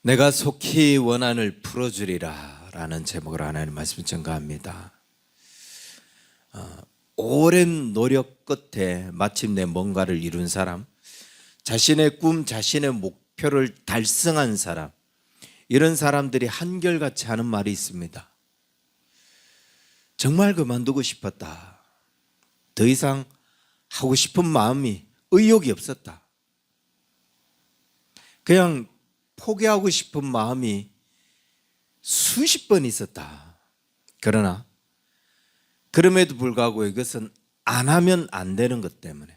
내가 속히 원한을 풀어주리라 라는 제목으로 하나님 말씀 전가합니다. 오랜 노력 끝에 마침내 뭔가를 이룬 사람, 자신의 꿈, 자신의 목표를 달성한 사람, 이런 사람들이 한결같이 하는 말이 있습니다. 정말 그만두고 싶었다. 더 이상 하고 싶은 마음이, 의욕이 없었다. 그냥 포기하고 싶은 마음이 수십 번 있었다. 그러나 그럼에도 불구하고 이것은 안 하면 안 되는 것 때문에,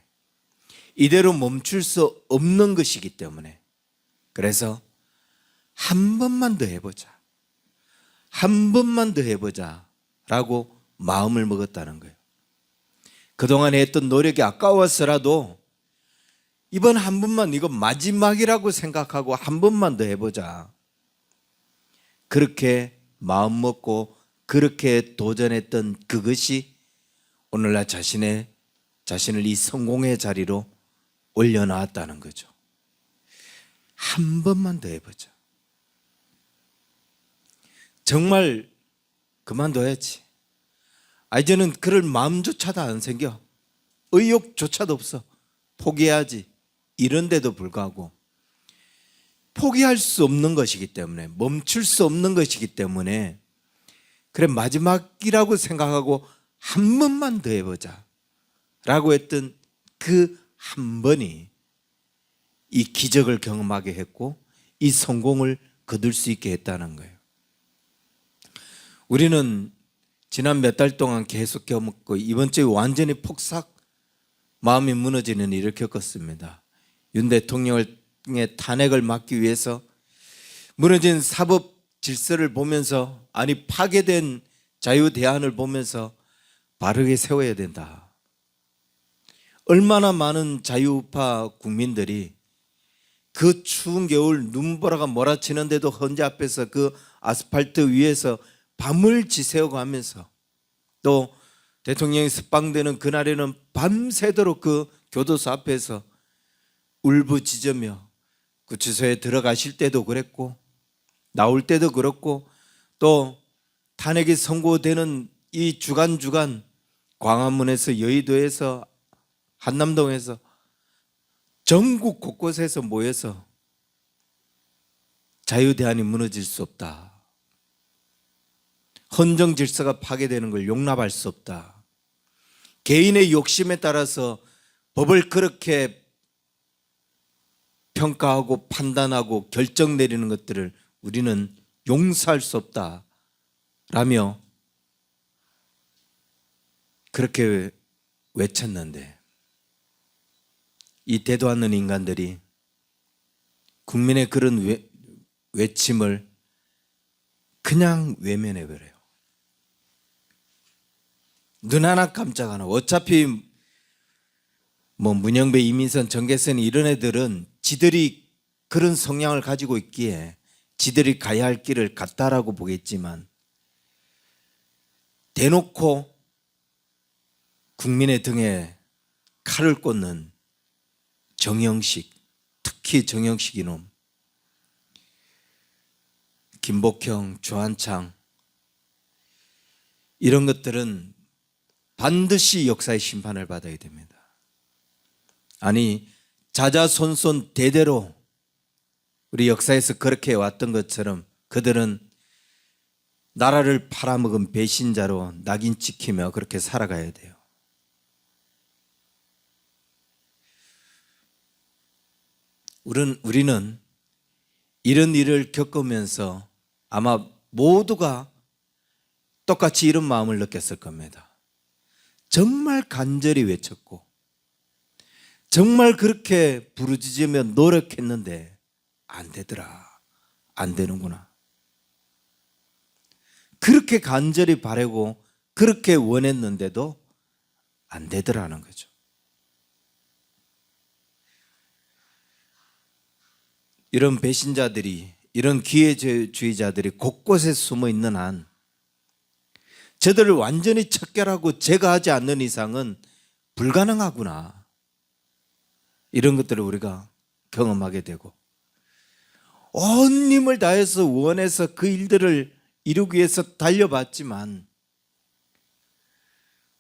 이대로 멈출 수 없는 것이기 때문에, 그래서 한 번만 더 해보자, 한 번만 더 해보자 라고 마음을 먹었다는 거예요. 그동안 했던 노력이 아까워서라도 이번 한 번만, 이거 마지막이라고 생각하고 한 번만 더 해보자. 그렇게 마음 먹고 그렇게 도전했던 그것이 오늘날 자신을 이 성공의 자리로 올려놨다는 거죠. 한 번만 더 해보자. 정말 그만둬야지. 이제는 그럴 마음조차도 안 생겨. 의욕조차도 없어. 포기해야지. 이런데도 불구하고 포기할 수 없는 것이기 때문에, 멈출 수 없는 것이기 때문에, 그래 마지막이라고 생각하고 한 번만 더 해보자 라고 했던 그 한 번이 이 기적을 경험하게 했고 이 성공을 거둘 수 있게 했다는 거예요. 우리는 지난 몇 달 동안 계속 겪고 이번 주에 완전히 폭삭 마음이 무너지는 일을 겪었습니다. 윤 대통령의 탄핵을 막기 위해서 무너진 사법 질서를 보면서, 아니 파괴된 자유대안을 보면서 바르게 세워야 된다. 얼마나 많은 자유파 국민들이 그 추운 겨울 눈보라가 몰아치는데도 헌재 앞에서 그 아스팔트 위에서 밤을 지새우고 하면서, 또 대통령이 석방되는 그날에는 밤새도록 그 교도소 앞에서 울부짖으며, 구치소에 들어가실 때도 그랬고 나올 때도 그렇고, 또 탄핵이 선고되는 이 주간 광화문에서, 여의도에서, 한남동에서, 전국 곳곳에서 모여서 자유대안이 무너질 수 없다, 헌정 질서가 파괴되는 걸 용납할 수 없다, 개인의 욕심에 따라서 법을 그렇게 평가하고 판단하고 결정 내리는 것들을 우리는 용서할 수 없다라며 그렇게 외쳤는데, 이 대도 않는 인간들이 국민의 그런 외침을 그냥 외면해버려요. 눈 하나 깜짝 안 하고, 어차피 뭐 문영배, 이민선, 정계선 이런 애들은 지들이 그런 성향을 가지고 있기에 지들이 가야 할 길을 갔다라고 보겠지만, 대놓고 국민의 등에 칼을 꽂는 정영식, 특히 정영식 이놈, 김복형, 조한창, 이런 것들은 반드시 역사의 심판을 받아야 됩니다. 아니 자자손손 대대로 우리 역사에서 그렇게 왔던 것처럼 그들은 나라를 팔아먹은 배신자로 낙인 찍히며 그렇게 살아가야 돼요. 우리는 이런 일을 겪으면서 아마 모두가 똑같이 이런 마음을 느꼈을 겁니다. 정말 간절히 외쳤고 정말 그렇게 부르짖으며 노력했는데 안 되더라, 안 되는구나. 그렇게 간절히 바라고 그렇게 원했는데도 안 되더라는 거죠. 이런 배신자들이, 이런 기회주의자들이 곳곳에 숨어 있는 한 저들을 완전히 척결하고 제거하지 않는 이상은 불가능하구나, 이런 것들을 우리가 경험하게 되고, 온 힘을 다해서 원해서 그 일들을 이루기 위해서 달려봤지만,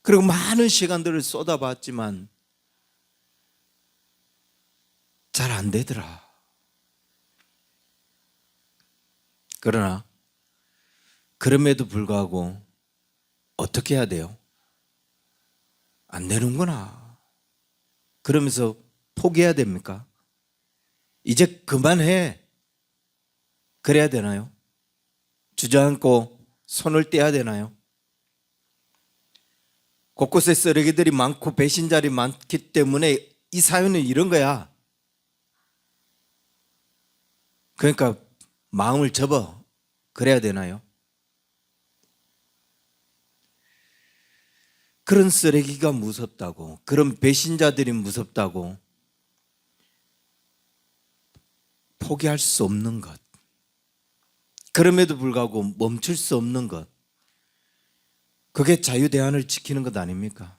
그리고 많은 시간들을 쏟아봤지만 잘 안 되더라. 그러나 그럼에도 불구하고 어떻게 해야 돼요? 안 되는구나. 그러면서 포기해야 됩니까? 이제 그만해. 그래야 되나요? 주저앉고 손을 떼야 되나요? 곳곳에 쓰레기들이 많고 배신자들이 많기 때문에 이 사연은 이런 거야. 그러니까 마음을 접어. 그래야 되나요? 그런 쓰레기가 무섭다고, 그런 배신자들이 무섭다고 포기할 수 없는 것, 그럼에도 불구하고 멈출 수 없는 것, 그게 자유대안을 지키는 것 아닙니까?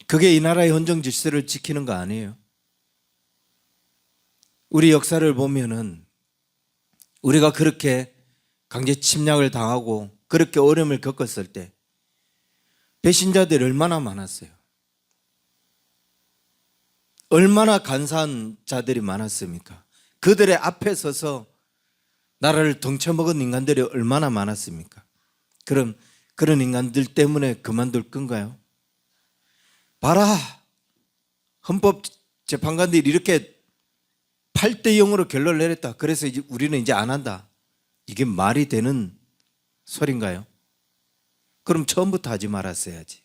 그게 이 나라의 헌정 질서를 지키는 거 아니에요? 우리 역사를 보면은 우리가 그렇게 강제 침략을 당하고 그렇게 어려움을 겪었을 때 배신자들이 얼마나 많았어요. 얼마나 간사한 자들이 많았습니까? 그들의 앞에 서서 나라를 덩쳐먹은 인간들이 얼마나 많았습니까? 그럼 그런 인간들 때문에 그만둘 건가요? 봐라, 헌법재판관들이 이렇게 8대 0으로 결론을 내렸다. 그래서 이제 우리는 이제 안 한다. 이게 말이 되는 소린가요? 그럼 처음부터 하지 말았어야지.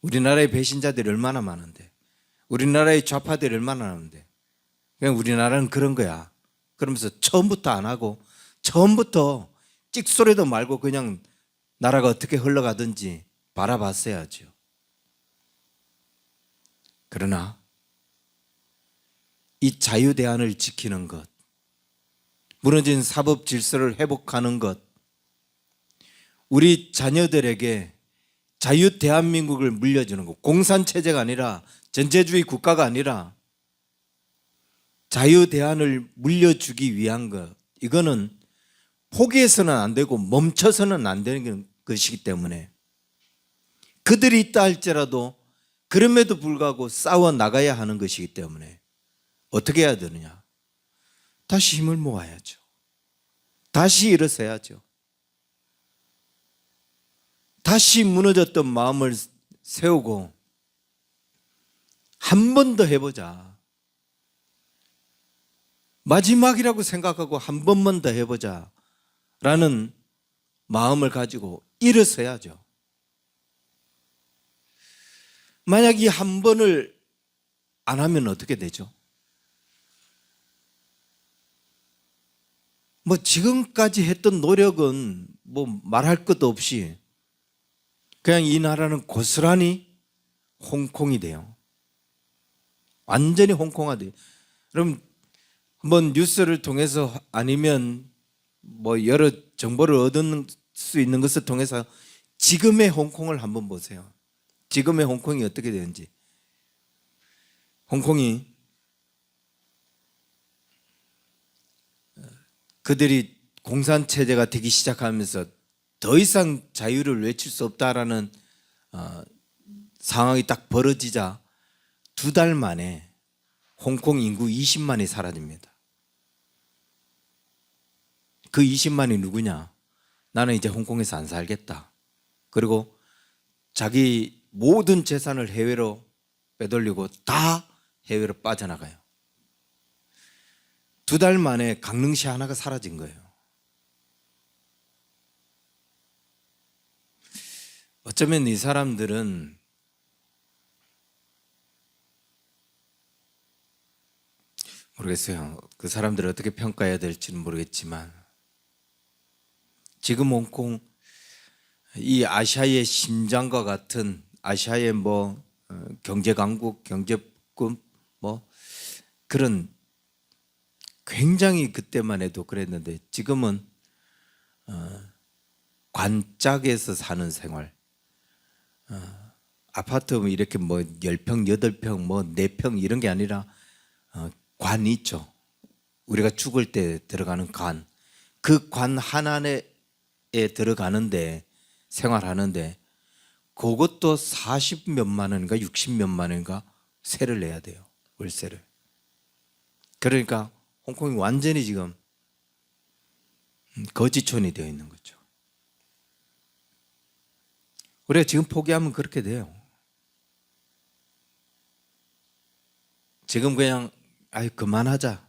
우리나라의 배신자들이 얼마나 많은데, 우리나라의 좌파들이 얼마나 많은데, 그냥 우리나라는 그런 거야. 그러면서 처음부터 안 하고 처음부터 찍소리도 말고 그냥 나라가 어떻게 흘러가든지 바라봤어야죠. 그러나 이 자유대안을 지키는 것, 무너진 사법 질서를 회복하는 것, 우리 자녀들에게 자유 대한민국을 물려주는 것, 공산체제가 아니라 전체주의 국가가 아니라 자유 대안을 물려주기 위한 것, 이거는 포기해서는 안 되고 멈춰서는 안 되는 것이기 때문에 그들이 있다 할지라도 그럼에도 불구하고 싸워 나가야 하는 것이기 때문에 어떻게 해야 되느냐? 다시 힘을 모아야죠. 다시 일어서야죠. 다시 무너졌던 마음을 세우고 한 번 더 해보자. 마지막이라고 생각하고 한 번만 더 해보자 라는 마음을 가지고 일어서야죠. 만약 이 한 번을 안 하면 어떻게 되죠? 뭐 지금까지 했던 노력은 뭐 말할 것도 없이 그냥 이 나라는 고스란히 홍콩이 돼요. 완전히 홍콩화돼요. 그럼 한번 뉴스를 통해서 아니면 뭐 여러 정보를 얻을 수 있는 것을 통해서 지금의 홍콩을 한번 보세요. 지금의 홍콩이 어떻게 되는지. 홍콩이 그들이 공산체제가 되기 시작하면서 더 이상 자유를 외칠 수 없다라는 상황이 딱 벌어지자 2달 만에 홍콩 인구 20만이 사라집니다. 그 20만이 누구냐? 나는 이제 홍콩에서 안 살겠다. 그리고 자기 모든 재산을 해외로 빼돌리고 다 해외로 빠져나가요. 2달 만에 강릉시 하나가 사라진 거예요. 어쩌면 이 사람들은 모르겠어요. 그 사람들을 어떻게 평가해야 될지는 모르겠지만 지금 홍콩 이 아시아의 심장과 같은 아시아의 뭐 경제 강국, 경제권 뭐 그런 굉장히 그때만 해도 그랬는데 지금은 관짝에서 사는 생활, 아파트 이렇게 뭐 10평, 8평, 뭐 4평 이런 게 아니라 관이 있죠. 우리가 죽을 때 들어가는 관. 그 관 하나에 들어가는데 생활하는데 그것도 40 몇만 원인가 60 몇만 원인가 세를 내야 돼요. 월세를. 그러니까 홍콩이 완전히 지금 거지촌이 되어 있는 거죠. 우리가 지금 포기하면 그렇게 돼요. 지금 그냥 아유 그만하자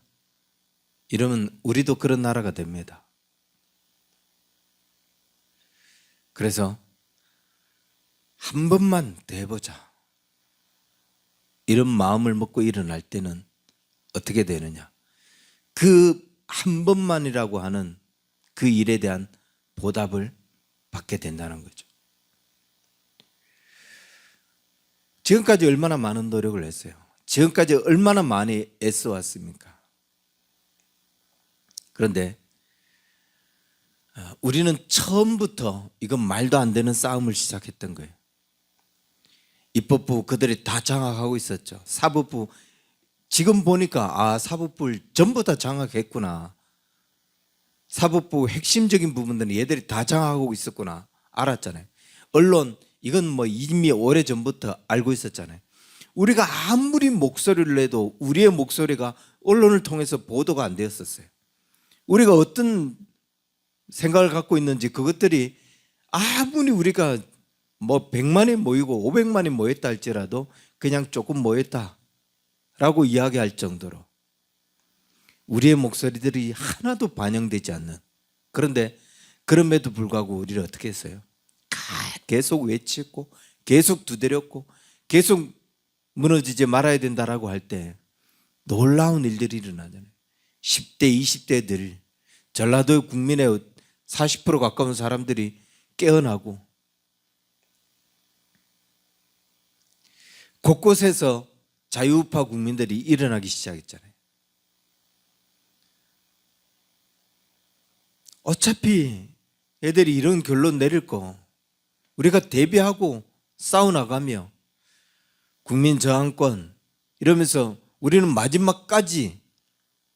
이러면 우리도 그런 나라가 됩니다. 그래서 한 번만 더 해보자 이런 마음을 먹고 일어날 때는 어떻게 되느냐, 그 한 번만이라고 하는 그 일에 대한 보답을 받게 된다는 거죠. 지금까지 얼마나 많은 노력을 했어요. 지금까지 얼마나 많이 애써왔습니까? 그런데 우리는 처음부터 이건 말도 안 되는 싸움을 시작했던 거예요. 입법부 그들이 다 장악하고 있었죠. 사법부 지금 보니까 사법부를 전부 다 장악했구나. 사법부 핵심적인 부분들은 얘들이 다 장악하고 있었구나 알았잖아요. 언론 이건 뭐 이미 오래전부터 알고 있었잖아요. 우리가 아무리 목소리를 내도 우리의 목소리가 언론을 통해서 보도가 안 되었었어요. 우리가 어떤 생각을 갖고 있는지 그것들이 아무리 우리가 뭐 100만이 모이고 500만이 모였다 할지라도 그냥 조금 모였다라고 이야기할 정도로 우리의 목소리들이 하나도 반영되지 않는, 그런데 그럼에도 불구하고 우리를 어떻게 했어요? 계속 외쳤고 계속 두드렸고 계속 무너지지 말아야 된다라고 할 때 놀라운 일들이 일어나잖아요. 10대 20대들 전라도 국민의 40% 가까운 사람들이 깨어나고 곳곳에서 자유우파 국민들이 일어나기 시작했잖아요. 어차피 애들이 이런 결론 내릴 거 우리가 대비하고 싸워나가며 국민 저항권 이러면서 우리는 마지막까지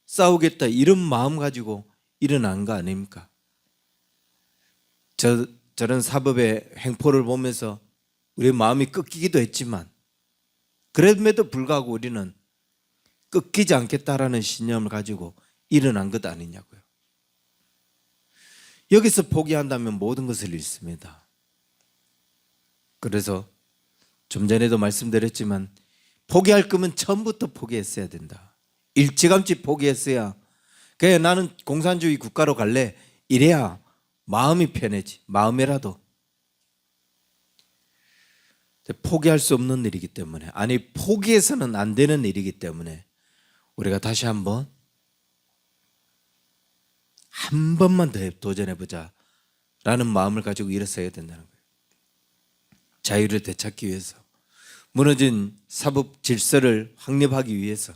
싸우겠다 이런 마음 가지고 일어난 거 아닙니까? 저런 사법의 횡포를 보면서 우리의 마음이 꺾이기도 했지만 그럼에도 불구하고 우리는 꺾이지 않겠다라는 신념을 가지고 일어난 것 아니냐고요. 여기서 포기한다면 모든 것을 잃습니다. 그래서 좀 전에도 말씀드렸지만 포기할 거면 처음부터 포기했어야 된다. 일찌감치 포기했어야 그래 나는 공산주의 국가로 갈래 이래야 마음이 편해지. 마음이라도 포기할 수 없는 일이기 때문에, 아니 포기해서는 안 되는 일이기 때문에 우리가 다시 한 번만 더 도전해보자 라는 마음을 가지고 일어서야 된다는 거예요. 자유를 되찾기 위해서, 무너진 사법 질서를 확립하기 위해서,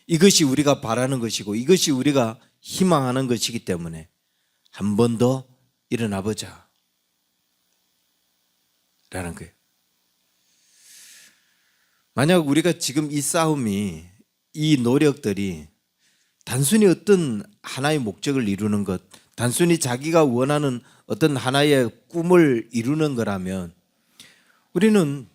이것이 우리가 바라는 것이고 이것이 우리가 희망하는 것이기 때문에 한 번 더 일어나 보자 라는 거예요. 만약 우리가 지금 이 싸움이, 이 노력들이 단순히 어떤 하나의 목적을 이루는 것, 단순히 자기가 원하는 어떤 하나의 꿈을 이루는 거라면 우리는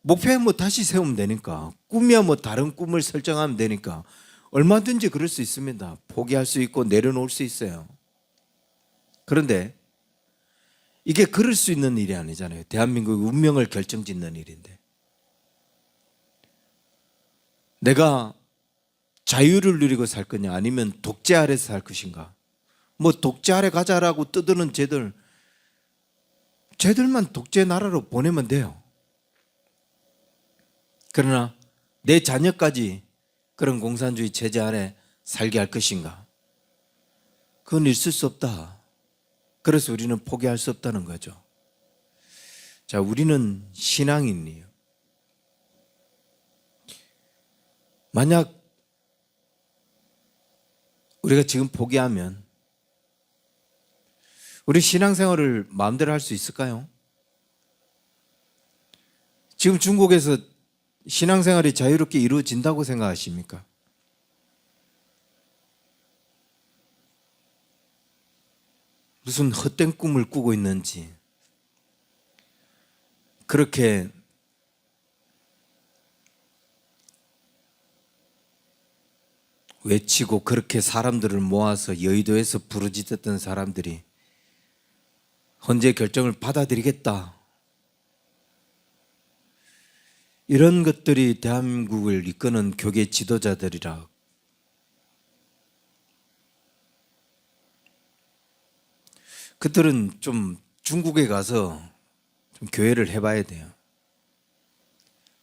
목표에 뭐 다시 세우면 되니까, 꿈이야 뭐 다른 꿈을 설정하면 되니까 얼마든지 그럴 수 있습니다. 포기할 수 있고 내려놓을 수 있어요. 그런데 이게 그럴 수 있는 일이 아니잖아요. 대한민국의 운명을 결정짓는 일인데 내가 자유를 누리고 살 거냐 아니면 독재 아래서 살 것인가. 뭐 독재 아래 가자라고 떠드는 쟤들만 독재 나라로 보내면 돼요. 그러나 내 자녀까지 그런 공산주의 체제 아래 살게 할 것인가? 그건 있을 수 없다. 그래서 우리는 포기할 수 없다는 거죠. 자, 우리는 신앙인이에요. 만약 우리가 지금 포기하면 우리 신앙생활을 마음대로 할 수 있을까요? 지금 중국에서 신앙생활이 자유롭게 이루어진다고 생각하십니까? 무슨 헛된 꿈을 꾸고 있는지 그렇게 외치고 그렇게 사람들을 모아서 여의도에서 부르짖었던 사람들이 헌재 결정을 받아들이겠다. 이런 것들이 대한민국을 이끄는 교계 지도자들이라. 그들은 좀 중국에 가서 좀 교회를 해봐야 돼요.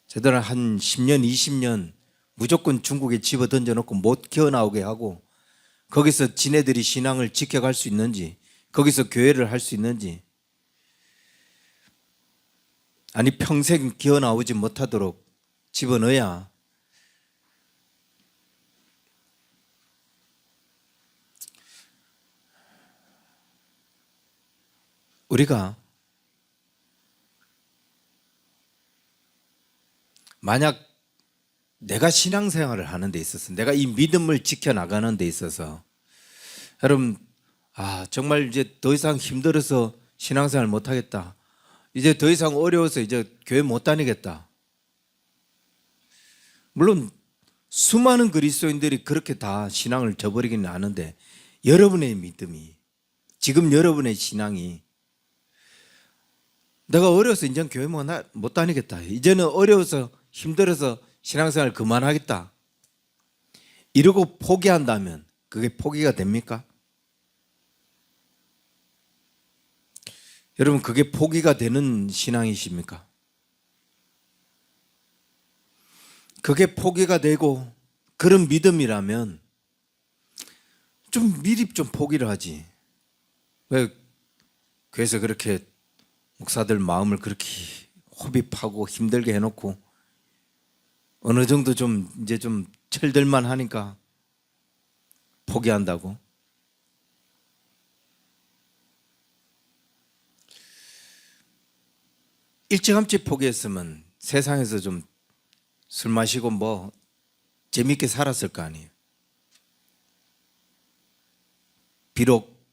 저들은 한 10년, 20년 무조건 중국에 집어 던져놓고 못 기어나오게 하고 거기서 지네들이 신앙을 지켜갈 수 있는지, 거기서 교회를 할 수 있는지, 아니 평생 기어나오지 못하도록 집어넣어야 우리가 만약 내가 신앙생활을 하는 데 있어서 내가 이 믿음을 지켜나가는 데 있어서 여러분 정말 이제 더 이상 힘들어서 신앙생활 못하겠다, 이제 더 이상 어려워서 이제 교회 못 다니겠다. 물론 수많은 그리스도인들이 그렇게 다 신앙을 저버리기는 하는데 여러분의 믿음이, 지금 여러분의 신앙이 내가 어려워서 이제 교회 못 다니겠다, 이제는 어려워서 힘들어서 신앙생활 그만하겠다 이러고 포기한다면 그게 포기가 됩니까? 여러분 그게 포기가 되는 신앙이십니까? 그게 포기가 되고 그런 믿음이라면 좀 미리 좀 포기를 하지. 왜 그래서 그렇게 목사들 마음을 그렇게 호흡하고 힘들게 해놓고 어느 정도 좀 이제 좀 철들만 하니까 포기한다고? 일찌감치 포기했으면 세상에서 좀 술 마시고 뭐 재밌게 살았을 거 아니에요. 비록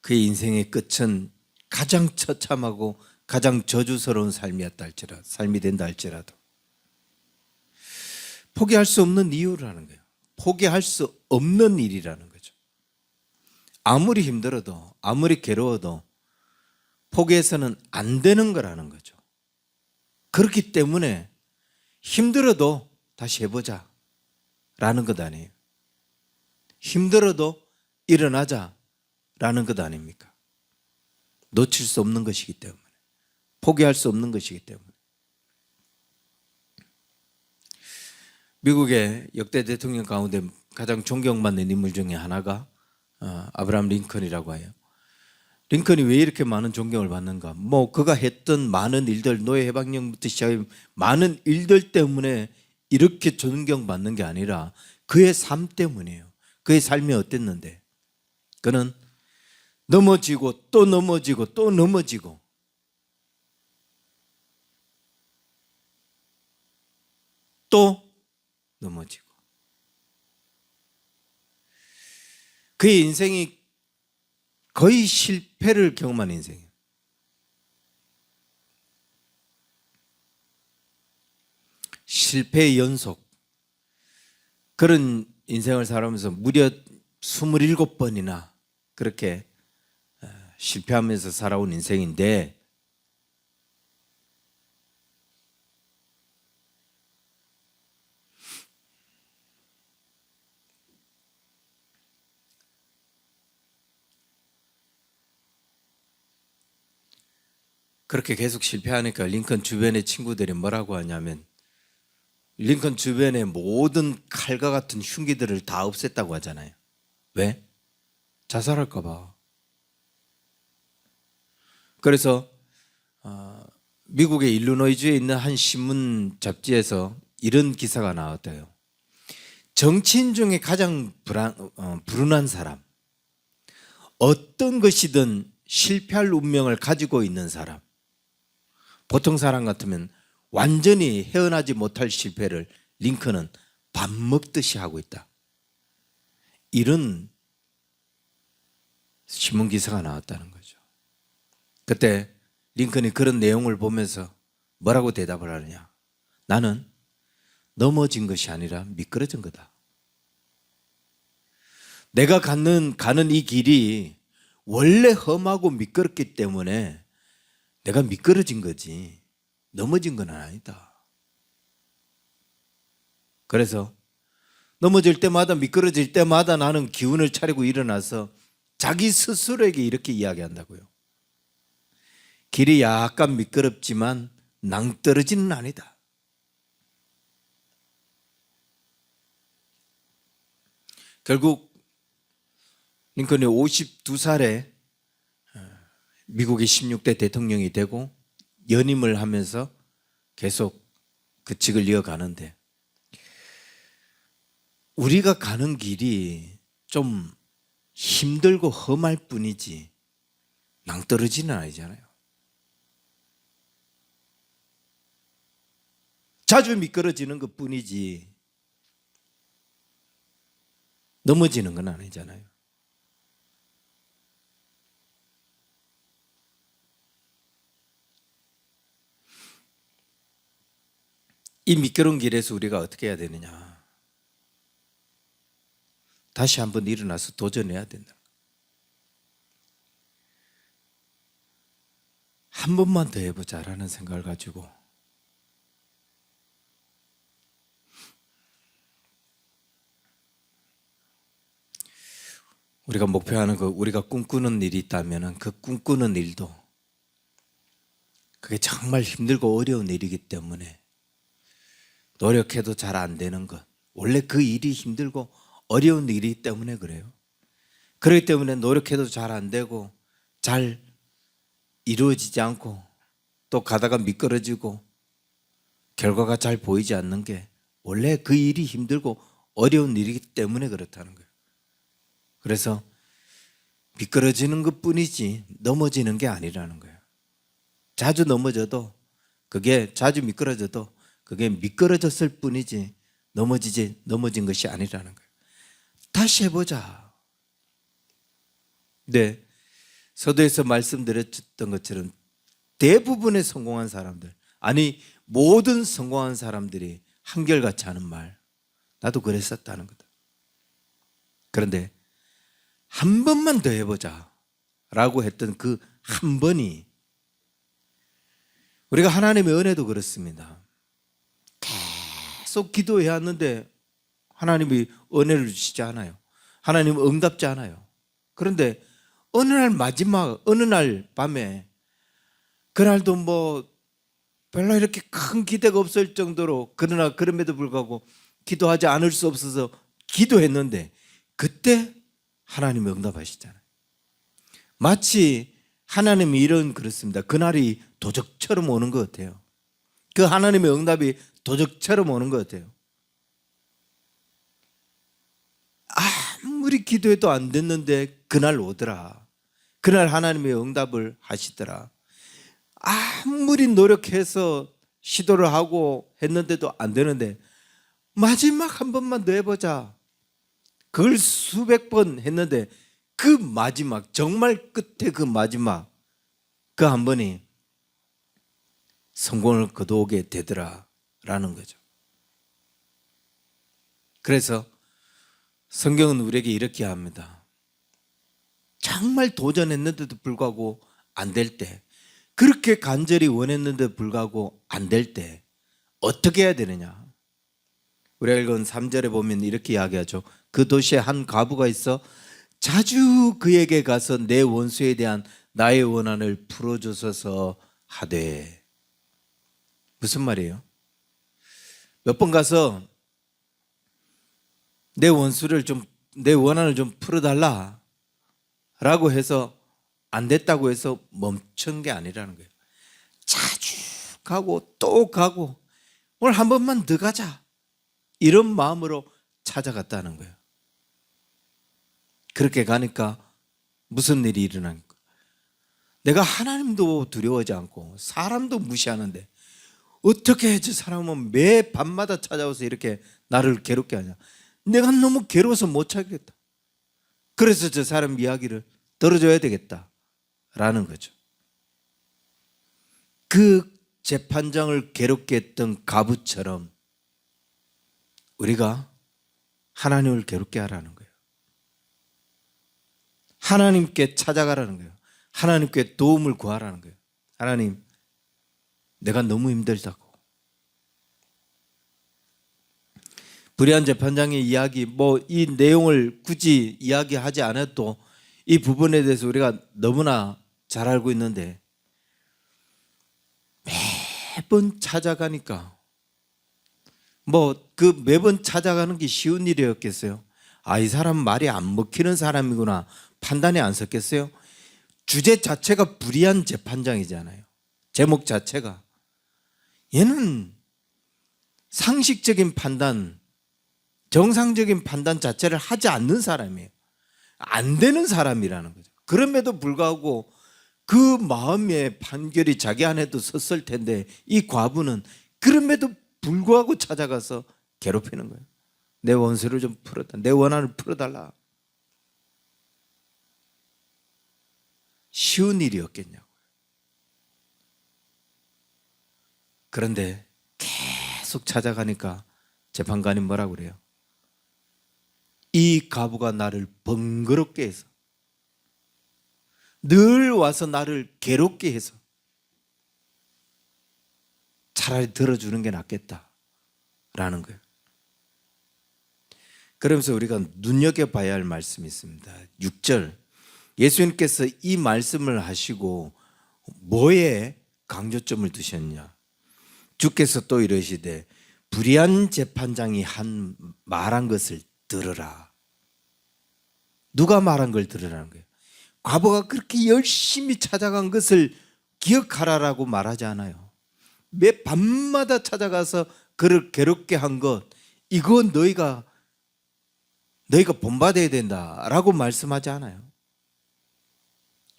그의 인생의 끝은 가장 처참하고 가장 저주스러운 삶이 된다 할지라도 포기할 수 없는 이유라는 거예요. 포기할 수 없는 일이라는 거죠. 아무리 힘들어도 아무리 괴로워도 포기해서는 안 되는 거라는 거죠. 그렇기 때문에 힘들어도 다시 해보자 라는 것 아니에요. 힘들어도 일어나자 라는 것 아닙니까? 놓칠 수 없는 것이기 때문에, 포기할 수 없는 것이기 때문에. 미국의 역대 대통령 가운데 가장 존경받는 인물 중에 하나가 아브라함 링컨이라고 해요. 링컨이 왜 이렇게 많은 존경을 받는가? 뭐 그가 했던 많은 일들, 노예 해방령부터 시작해 많은 일들 때문에 이렇게 존경받는 게 아니라 그의 삶 때문이에요. 그의 삶이 어땠는데? 그는 넘어지고 또 넘어지고 또 넘어지고 또 넘어지고 그의 인생이 거의 실패를 경험한 인생이에요. 실패의 연속. 그런 인생을 살아오면서 무려 27번이나 그렇게 실패하면서 살아온 인생인데 그렇게 계속 실패하니까 링컨 주변의 친구들이 뭐라고 하냐면 링컨 주변의 모든 칼과 같은 흉기들을 다 없앴다고 하잖아요. 왜? 자살할까 봐. 그래서 미국의 일리노이주에 있는 한 신문 잡지에서 이런 기사가 나왔대요. 정치인 중에 가장 불운한 사람, 어떤 것이든 실패할 운명을 가지고 있는 사람, 보통 사람 같으면 완전히 헤어나지 못할 실패를 링컨은 밥 먹듯이 하고 있다. 이런 신문 기사가 나왔다는 거죠. 그때 링컨이 그런 내용을 보면서 뭐라고 대답을 하느냐? 나는 넘어진 것이 아니라 미끄러진 거다. 내가 가는 이 길이 원래 험하고 미끄럽기 때문에 내가 미끄러진 거지 넘어진 건 아니다. 그래서 넘어질 때마다 미끄러질 때마다 나는 기운을 차리고 일어나서 자기 스스로에게 이렇게 이야기한다고요. 길이 약간 미끄럽지만 낭떠러지는 아니다. 결국 링컨이 52살에 미국의 16대 대통령이 되고 연임을 하면서 계속 그 직을 이어가는데, 우리가 가는 길이 좀 힘들고 험할 뿐이지 낭떠러지는 아니잖아요. 자주 미끄러지는 것 뿐이지 넘어지는 건 아니잖아요. 이 미끄러운 길에서 우리가 어떻게 해야 되느냐? 다시 한번 일어나서 도전해야 된다. 한 번만 더 해보자라는 생각을 가지고 우리가 목표하는 거, 우리가 꿈꾸는 일이 있다면 그 꿈꾸는 일도 그게 정말 힘들고 어려운 일이기 때문에 노력해도 잘 안 되는 것, 원래 그 일이 힘들고 어려운 일이기 때문에 그래요. 그렇기 때문에 노력해도 잘 안 되고 잘 이루어지지 않고 또 가다가 미끄러지고 결과가 잘 보이지 않는 게 원래 그 일이 힘들고 어려운 일이기 때문에 그렇다는 거예요. 그래서 미끄러지는 것 뿐이지 넘어지는 게 아니라는 거예요. 자주 넘어져도 자주 미끄러져도 그게 미끄러졌을 뿐이지 넘어진 것이 아니라는 거예요. 다시 해보자. 네, 서두에서 말씀드렸던 것처럼 대부분의 성공한 사람들, 아니 모든 성공한 사람들이 한결같이 하는 말, 나도 그랬었다는 거다. 그런데 한 번만 더 해보자 라고 했던 그 한 번이, 우리가 하나님의 은혜도 그렇습니다. 계속 기도해야 하는데 하나님이 은혜를 주시지 않아요. 하나님은 응답지 않아요. 그런데 어느 날 밤에, 그날도 뭐 별로 이렇게 큰 기대가 없을 정도로, 그러나 그럼에도 불구하고 기도하지 않을 수 없어서 기도했는데 그때 하나님이 응답하시잖아요. 마치 하나님이 그렇습니다. 그날이 도적처럼 오는 것 같아요. 그 하나님의 응답이 도적처럼 오는 것 같아요. 아무리 기도해도 안 됐는데 그날 오더라. 그날 하나님의 응답을 하시더라. 아무리 노력해서 시도를 하고 했는데도 안 되는데 마지막 한 번만 더 해보자. 그걸 수백 번 했는데 그 마지막, 정말 끝에 그 마지막 그 한 번이 성공을 거두게 되더라라는 거죠. 그래서 성경은 우리에게 이렇게 합니다. 정말 도전했는데도 불구하고 안 될 때, 그렇게 간절히 원했는데도 불구하고 안 될 때 어떻게 해야 되느냐? 우리가 읽은 3절에 보면 이렇게 이야기하죠. 그 도시에 한 과부가 있어 자주 그에게 가서 내 원수에 대한 나의 원한을 풀어주소서 하되. 무슨 말이에요? 몇 번 가서 내 원한을 좀 풀어달라 라고 해서 안 됐다고 해서 멈춘 게 아니라는 거예요. 자주 가고 또 가고 오늘 한 번만 더 가자, 이런 마음으로 찾아갔다는 거예요. 그렇게 가니까 무슨 일이 일어나니까, 내가 하나님도 두려워하지 않고 사람도 무시하는데 어떻게 저 사람은 매 밤마다 찾아와서 이렇게 나를 괴롭게 하냐. 내가 너무 괴로워서 못 찾겠다. 그래서 저 사람 이야기를 들어줘야 되겠다라는 거죠. 그 재판장을 괴롭게 했던 과부처럼 우리가 하나님을 괴롭게 하라는 거예요. 하나님께 찾아가라는 거예요. 하나님께 도움을 구하라는 거예요. 하나님, 내가 너무 힘들다고. 불의한 재판장의 이야기, 이 내용을 굳이 이야기하지 않아도 이 부분에 대해서 우리가 너무나 잘 알고 있는데 매번 찾아가니까 그 매번 찾아가는 게 쉬운 일이었겠어요? 이 사람 말이 안 먹히는 사람이구나 판단이 안 섰겠어요? 주제 자체가 불의한 재판장이잖아요. 제목 자체가. 얘는 상식적인 판단, 정상적인 판단 자체를 하지 않는 사람이에요. 안 되는 사람이라는 거죠. 그럼에도 불구하고 그 마음의 판결이 자기 안에도 섰을 텐데 이 과부는 그럼에도 불구하고 찾아가서 괴롭히는 거예요. 내 원수를 좀 풀어달라. 내 원한을 풀어달라. 쉬운 일이었겠냐고요. 그런데 계속 찾아가니까 재판관이 뭐라고 그래요? 이 과부가 나를 번거롭게 해서 늘 와서 나를 괴롭게 해서 차라리 들어주는 게 낫겠다라는 거예요. 그러면서 우리가 눈여겨봐야 할 말씀이 있습니다. 6절 예수님께서 이 말씀을 하시고 뭐에 강조점을 두셨냐? 주께서 또 이러시되 불의한 재판장이 말한 것을 들으라. 누가 말한 걸 들으라는 거예요? 과부가 그렇게 열심히 찾아간 것을 기억하라라고 말하지 않아요. 매 밤마다 찾아가서 그를 괴롭게 한 것, 이거 너희가 본받아야 된다라고 말씀하지 않아요.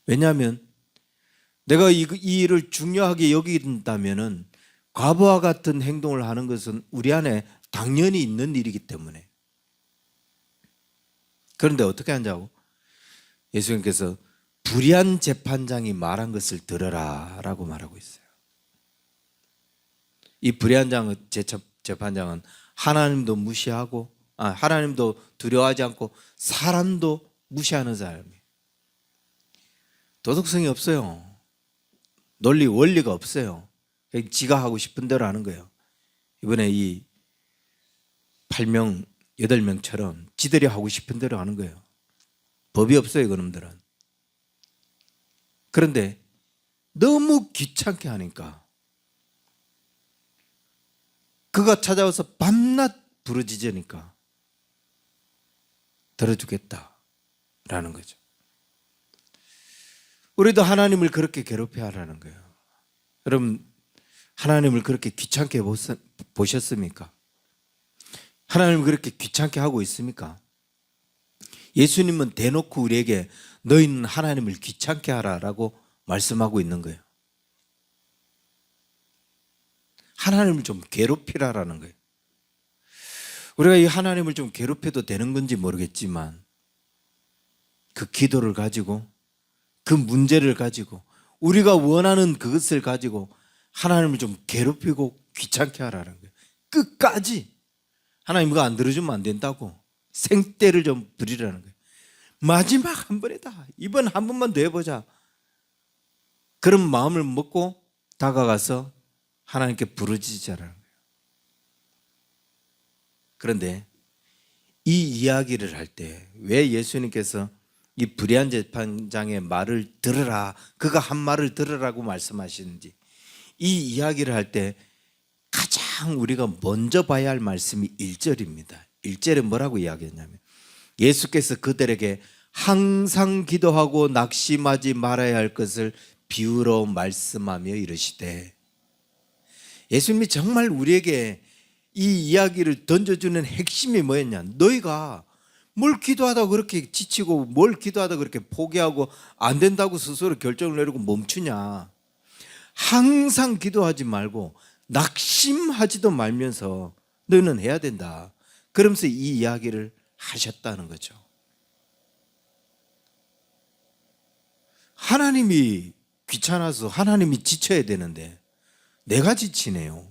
왜냐하면 내가 이 일을 중요하게 여긴다면은 과부와 같은 행동을 하는 것은 우리 안에 당연히 있는 일이기 때문에. 그런데 어떻게 하냐고? 예수님께서 불의한 재판장이 말한 것을 들어라 라고 말하고 있어요. 이 불의한 재판장은 하나님도 무시하고 하나님도 두려워하지 않고 사람도 무시하는 사람이에요. 도덕성이 없어요. 논리 원리가 없어요. 지가 하고 싶은 대로 하는 거예요. 이번에 이 8명 8명처럼 지들이 하고 싶은 대로 하는 거예요. 법이 없어요, 그놈들은. 그런데 너무 귀찮게 하니까 그가 찾아와서 밤낮 부르짖으니까 들어주겠다라는 거죠. 우리도 하나님을 그렇게 괴롭혀야 하라는 거예요. 여러분, 하나님을 그렇게 귀찮게 보셨습니까? 하나님을 그렇게 귀찮게 하고 있습니까? 예수님은 대놓고 우리에게 너희는 하나님을 귀찮게 하라라고 말씀하고 있는 거예요. 하나님을 좀 괴롭히라라는 거예요. 우리가 이 하나님을 좀 괴롭혀도 되는 건지 모르겠지만 그 기도를 가지고 그 문제를 가지고 우리가 원하는 그것을 가지고 하나님을 좀 괴롭히고 귀찮게 하라는 거예요. 끝까지 하나님 이거 안 들어주면 안 된다고 생떼를 좀 부리라는 거예요. 마지막 한 번이다. 이번 한 번만 더 해보자. 그런 마음을 먹고 다가가서 하나님께 부르짖으라는 거예요. 그런데 이 이야기를 할 때 왜 예수님께서 이 불의한 재판장의 말을 들으라, 그가 한 말을 들으라고 말씀하시는지, 이 이야기를 할 때 가장 우리가 먼저 봐야 할 말씀이 1절입니다. 1절에 뭐라고 이야기했냐면 예수께서 그들에게 항상 기도하고 낙심하지 말아야 할 것을 비유로 말씀하며 이르시되, 예수님이 정말 우리에게 이 이야기를 던져주는 핵심이 뭐였냐? 너희가 뭘 기도하다 그렇게 지치고 뭘 기도하다 그렇게 포기하고 안 된다고 스스로 결정을 내리고 멈추냐? 항상 기도하지 말고 낙심하지도 말면서 너희는 해야 된다. 그러면서 이 이야기를 하셨다는 거죠. 하나님이 귀찮아서 하나님이 지쳐야 되는데 내가 지치네요.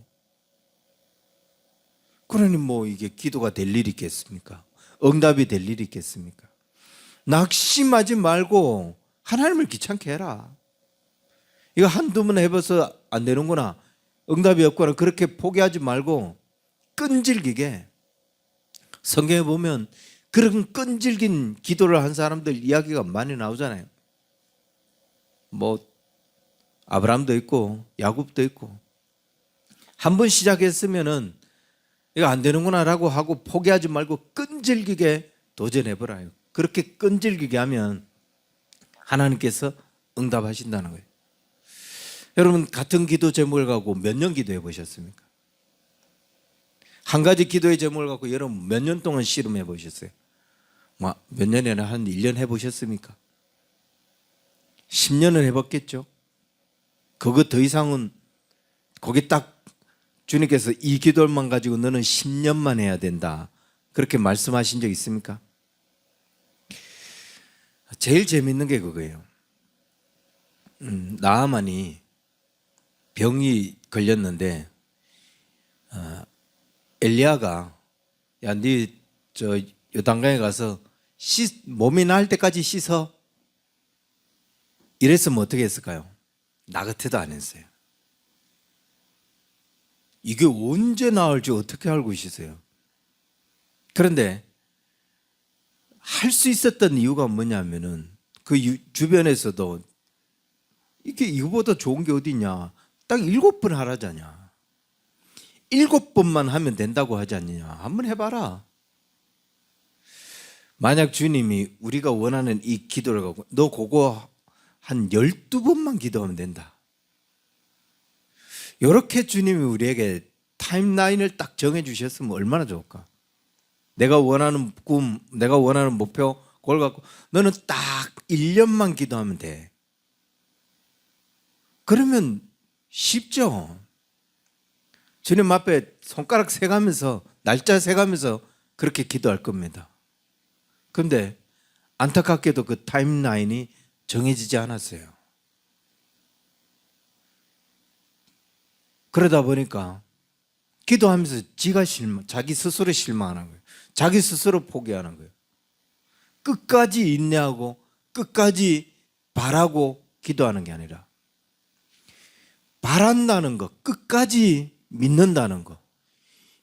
그러니 뭐 이게 기도가 될 일이 있겠습니까? 응답이 될 일이 있겠습니까? 낙심하지 말고 하나님을 귀찮게 해라. 이거 한두 번 해봐서 안 되는구나, 응답이 없구나, 그렇게 포기하지 말고 끈질기게. 성경에 보면 그런 끈질긴 기도를 한 사람들 이야기가 많이 나오잖아요. 뭐 아브라함도 있고 야곱도 있고, 한 번 시작했으면은 이거 안 되는구나라고 하고 포기하지 말고 끈질기게 도전해보라요. 그렇게 끈질기게 하면 하나님께서 응답하신다는 거예요. 여러분, 같은 기도 제목을 갖고 몇 년 기도해 보셨습니까? 한 가지 기도의 제목을 갖고 여러분 몇 년 동안 씨름해 보셨어요? 뭐 몇 년이나 한 1년 해보셨습니까? 10년은 해봤겠죠? 그거 더 이상은, 거기 딱 주님께서 이 기도만 가지고 너는 10년만 해야 된다, 그렇게 말씀하신 적 있습니까? 제일 재밌는 게 그거예요. 나아만이 병이 걸렸는데 엘리야가 야, 네 저 요단강에 가서 몸이 나을 때까지 씻어, 이랬으면 어떻게 했을까요? 나 같아도 안 했어요. 이게 언제 나을지 어떻게 알고 계세요? 그런데 할 수 있었던 이유가 뭐냐면은 그 주변에서도 이게 이거보다 좋은 게 어디냐, 딱 7번 하라잖냐, 7번만 하면 된다고 하지 않느냐, 한번 해봐라. 만약 주님이 우리가 원하는 이 기도를 갖고 너 그거 한 12번만 기도하면 된다, 이렇게 주님이 우리에게 타임라인을 딱 정해 주셨으면 얼마나 좋을까. 내가 원하는 꿈, 내가 원하는 목표, 그걸 갖고 너는 딱 1년만 기도하면 돼. 그러면 쉽죠. 주님 앞에 손가락 세가면서, 날짜 세가면서 그렇게 기도할 겁니다. 그런데 안타깝게도 그 타임라인이 정해지지 않았어요. 그러다 보니까 기도하면서 자기 스스로 실망하는 거예요. 자기 스스로 포기하는 거예요. 끝까지 인내하고 끝까지 바라고 기도하는 게 아니라 바란다는 거, 끝까지 믿는다는 거.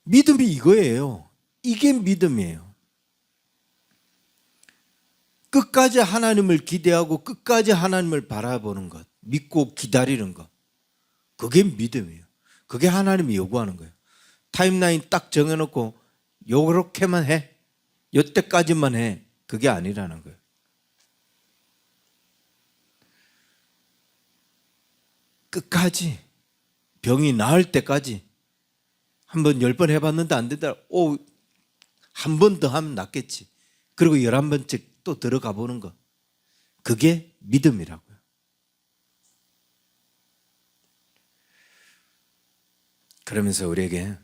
믿음이 이거예요. 이게 믿음이에요. 끝까지 하나님을 기대하고 끝까지 하나님을 바라보는 것, 믿고 기다리는 것, 그게 믿음이에요. 그게 하나님이 요구하는 거예요. 타임라인 딱 정해놓고 요렇게만 해, 요때까지만 해, 그게 아니라는 거예요. 끝까지, 병이 나을 때까지. 한번 10번 해봤는데 안 된다, 한 번 더 하면 낫겠지. 그리고 11번째 또 들어가 보는 것, 그게 믿음이라고요. 그러면서 우리에게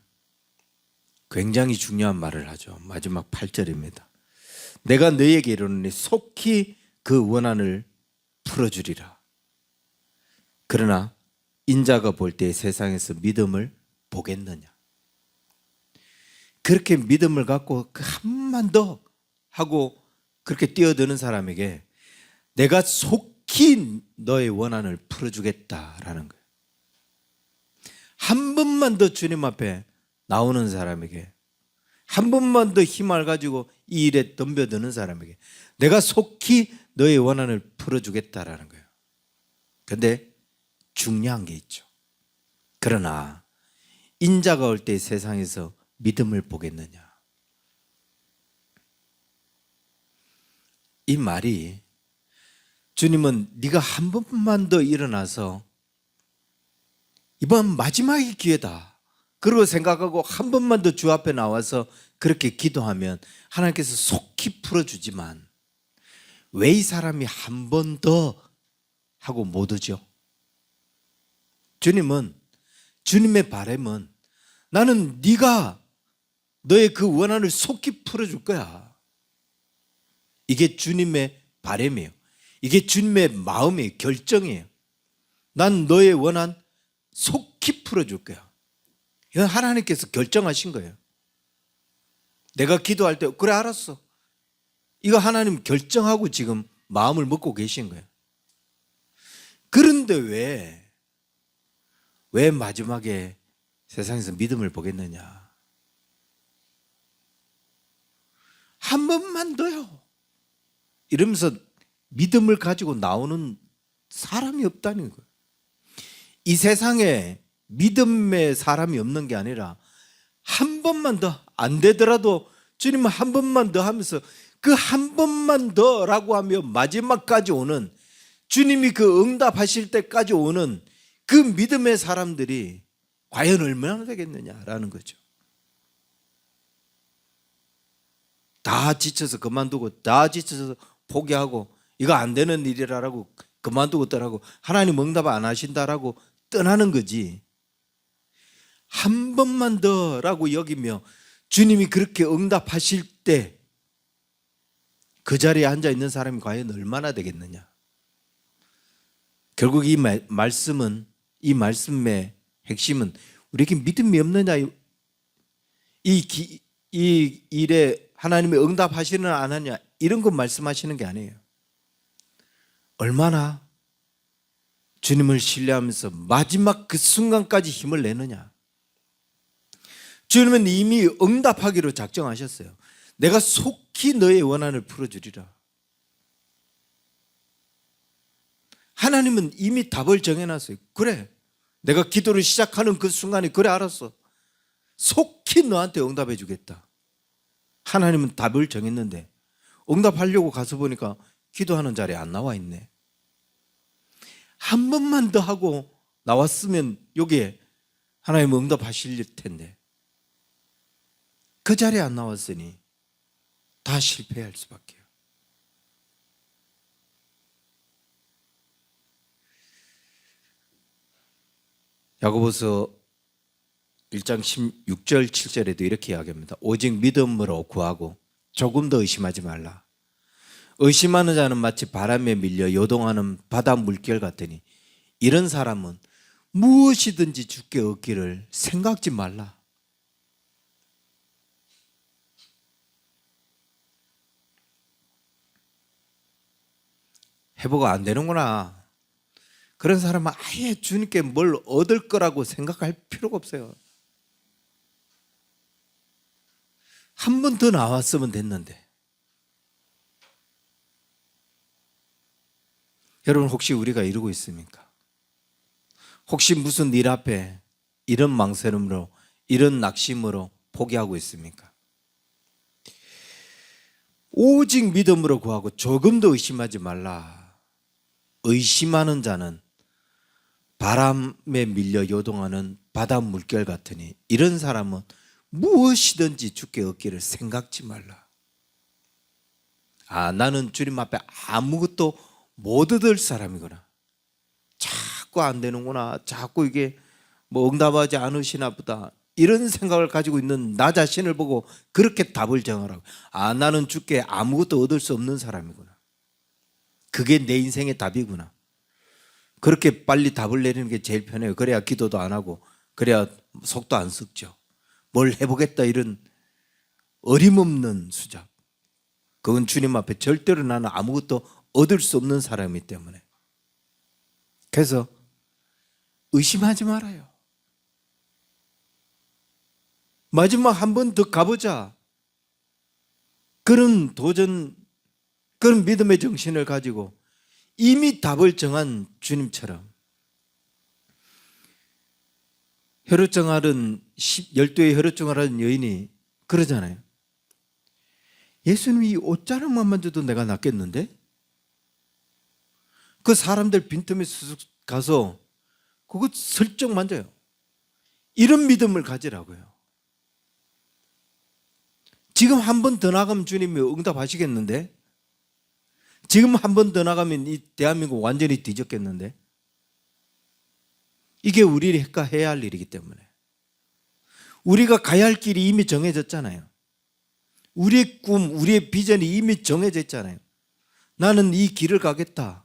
굉장히 중요한 말을 하죠. 마지막 8절입니다. 내가 너희에게 이르노니 속히 그 원한을 풀어주리라. 그러나 인자가 볼 때 세상에서 믿음을 보겠느냐. 그렇게 믿음을 갖고 한만 더 하고 그렇게 뛰어드는 사람에게 내가 속히 너의 원한을 풀어주겠다라는 거예요. 한 번만 더 주님 앞에 나오는 사람에게, 한 번만 더 힘을 가지고 이 일에 덤벼드는 사람에게 내가 속히 너의 원한을 풀어주겠다라는 거예요. 그런데 중요한 게 있죠. 그러나 인자가 올 때 세상에서 믿음을 보겠느냐. 이 말이, 주님은 네가 한 번만 더 일어나서 이번 마지막이 기회다, 그러고 생각하고 한 번만 더 주 앞에 나와서 그렇게 기도하면 하나님께서 속히 풀어주지만 왜 이 사람이 한 번 더 하고 못 오죠? 주님의 바람은 나는 네가 너의 그 원한을 속히 풀어줄 거야. 이게 주님의 바람이에요. 이게 주님의 마음의 결정이에요. 난 너의 원한 속히 풀어줄 거야. 이건 하나님께서 결정하신 거예요. 내가 기도할 때 그래 알았어. 이거 하나님 결정하고 지금 마음을 먹고 계신 거예요. 그런데 왜 마지막에 세상에서 믿음을 보겠느냐? 한 번만 더요. 이러면서 믿음을 가지고 나오는 사람이 없다는 거예요. 이 세상에 믿음의 사람이 없는 게 아니라 한 번만 더 안 되더라도 주님은 한 번만 더 하면서 그 한 번만 더라고 하며 마지막까지 오는 주님이 그 응답하실 때까지 오는 그 믿음의 사람들이 과연 얼마나 되겠느냐라는 거죠. 다 지쳐서 그만두고 다 지쳐서 포기하고 이거 안 되는 일이라고 그만두고 떠나고 하나님 응답 안 하신다라고 떠나는 거지. 한 번만 더라고 여기며 주님이 그렇게 응답하실 때 그 자리에 앉아 있는 사람이 과연 얼마나 되겠느냐. 결국 이 말씀은, 이 말씀의 핵심은 우리에게 믿음이 없느냐, 이 일에 하나님이 응답하시는 안 하냐 이런 거 말씀하시는 게 아니에요. 얼마나 주님을 신뢰하면서 마지막 그 순간까지 힘을 내느냐. 주님은 이미 응답하기로 작정하셨어요. 내가 속히 너의 원한을 풀어주리라. 하나님은 이미 답을 정해놨어요. 그래, 내가 기도를 시작하는 그 순간에 그래 알았어. 속히 너한테 응답해 주겠다. 하나님은 답을 정했는데 응답하려고 가서 보니까 기도하는 자리에 안 나와 있네. 한 번만 더 하고 나왔으면 여기에 하나님 응답하실 텐데 그 자리에 안 나왔으니 다 실패할 수밖에요. 야고보서 1장 16절 7절에도 이렇게 이야기합니다. 오직 믿음으로 구하고 조금 더 의심하지 말라. 의심하는 자는 마치 바람에 밀려 요동하는 바다 물결 같으니 이런 사람은 무엇이든지 주께 얻기를 생각지 말라. 회복 안 되는구나. 그런 사람은 아예 주님께 뭘 얻을 거라고 생각할 필요가 없어요. 한 번 더 나왔으면 됐는데. 여러분 혹시 우리가 이러고 있습니까? 혹시 무슨 일 앞에 이런 망설임으로 이런 낙심으로 포기하고 있습니까? 오직 믿음으로 구하고 조금 더 의심하지 말라. 의심하는 자는 바람에 밀려 요동하는 바다 물결 같으니 이런 사람은 무엇이든지 주께 얻기를 생각지 말라. 나는 주님 앞에 아무것도 못 얻을 사람이구나. 자꾸 안 되는구나. 자꾸 이게 뭐 응답하지 않으시나 보다. 이런 생각을 가지고 있는 나 자신을 보고 그렇게 답을 정하라고. 나는 주께 아무것도 얻을 수 없는 사람이구나. 그게 내 인생의 답이구나. 그렇게 빨리 답을 내리는 게 제일 편해요. 그래야 기도도 안 하고 그래야 속도 안 썩죠. 뭘 해보겠다 이런 어림없는 수작. 그건 주님 앞에 절대로 나는 아무것도 얻을 수 없는 사람이기 때문에. 그래서 의심하지 말아요. 마지막 한 번 더 가보자. 그런 도전, 그런 믿음의 정신을 가지고 이미 답을 정한 주님처럼. 혈루증 앓은 12의 혈루증 앓은 여인이 그러잖아요. 예수님이 이 옷자락만 만져도 내가 낫겠는데? 그 사람들 빈틈에 쑥 가서 그거 슬쩍 만져요. 이런 믿음을 가지라고요. 지금 한 번 더 나가면 주님이 응답하시겠는데? 지금 한 번 더 나가면 이 대한민국 완전히 뒤졌겠는데? 이게 우리가 해야 할 일이기 때문에. 우리가 가야 할 길이 이미 정해졌잖아요. 우리의 꿈, 우리의 비전이 이미 정해져 있잖아요. 나는 이 길을 가겠다.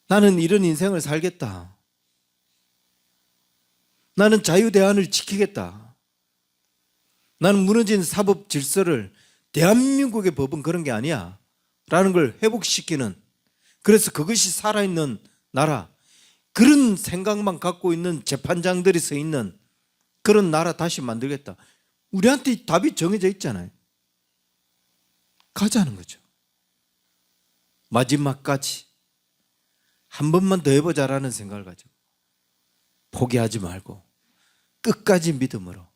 나는 이런 인생을 살겠다. 나는 자유대안을 지키겠다. 나는 무너진 사법 질서를, 대한민국의 법은 그런 게 아니야 라는 걸 회복시키는, 그래서 그것이 살아있는 나라, 그런 생각만 갖고 있는 재판장들이 서 있는 그런 나라 다시 만들겠다. 우리한테 답이 정해져 있잖아요. 가자는 거죠. 마지막까지 한 번만 더 해보자라는 생각을 가지고 포기하지 말고 끝까지 믿음으로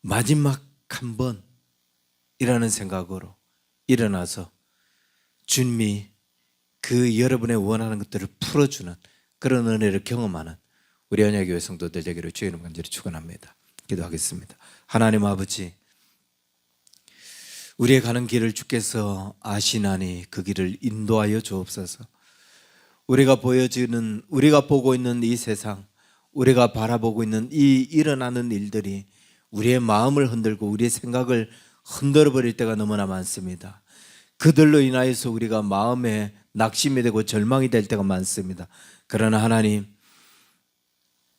마지막 한 번이라는 생각으로 일어나서 주님이 그 여러분의 원하는 것들을 풀어주는 그런 은혜를 경험하는 우리 언약교회 성도들 되기를 주의 이름 간절히 축원합니다. 기도하겠습니다. 하나님 아버지, 우리의 가는 길을 주께서 아시나니 그 길을 인도하여 주옵소서. 우리가 보고 있는 이 세상, 우리가 바라보고 있는 이 일어나는 일들이 우리의 마음을 흔들고 우리의 생각을 흔들어 버릴 때가 너무나 많습니다. 그들로 인하여서 우리가 마음에 낙심이 되고 절망이 될 때가 많습니다. 그러나 하나님,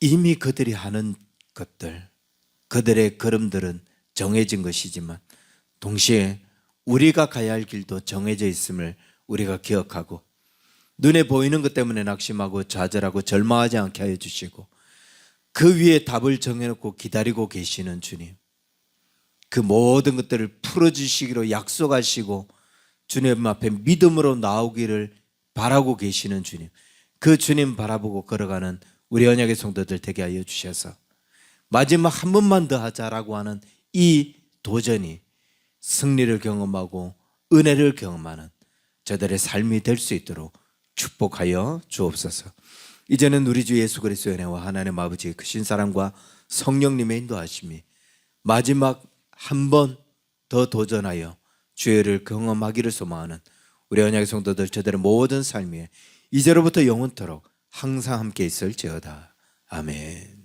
이미 그들이 하는 것들, 그들의 걸음들은 정해진 것이지만 동시에 우리가 가야 할 길도 정해져 있음을 우리가 기억하고 눈에 보이는 것 때문에 낙심하고 좌절하고 절망하지 않게 하여 주시고 그 위에 답을 정해놓고 기다리고 계시는 주님, 그 모든 것들을 풀어주시기로 약속하시고 주님 앞에 믿음으로 나오기를 바라고 계시는 주님, 그 주님 바라보고 걸어가는 우리 언약의 성도들 되게 하여 주셔서 마지막 한 번만 더 하자라고 하는 이 도전이 승리를 경험하고 은혜를 경험하는 저들의 삶이 될 수 있도록 축복하여 주옵소서. 이제는 우리 주 예수 그리스도의 은혜와 하나님 아버지의 크신 사랑과 성령님의 인도하심이 마지막 한 번 더 도전하여 주의를 경험하기를 소망하는 우리 언약의 성도들 저들의 모든 삶 위에 이제로부터 영원토록 항상 함께 있을지어다. 아멘.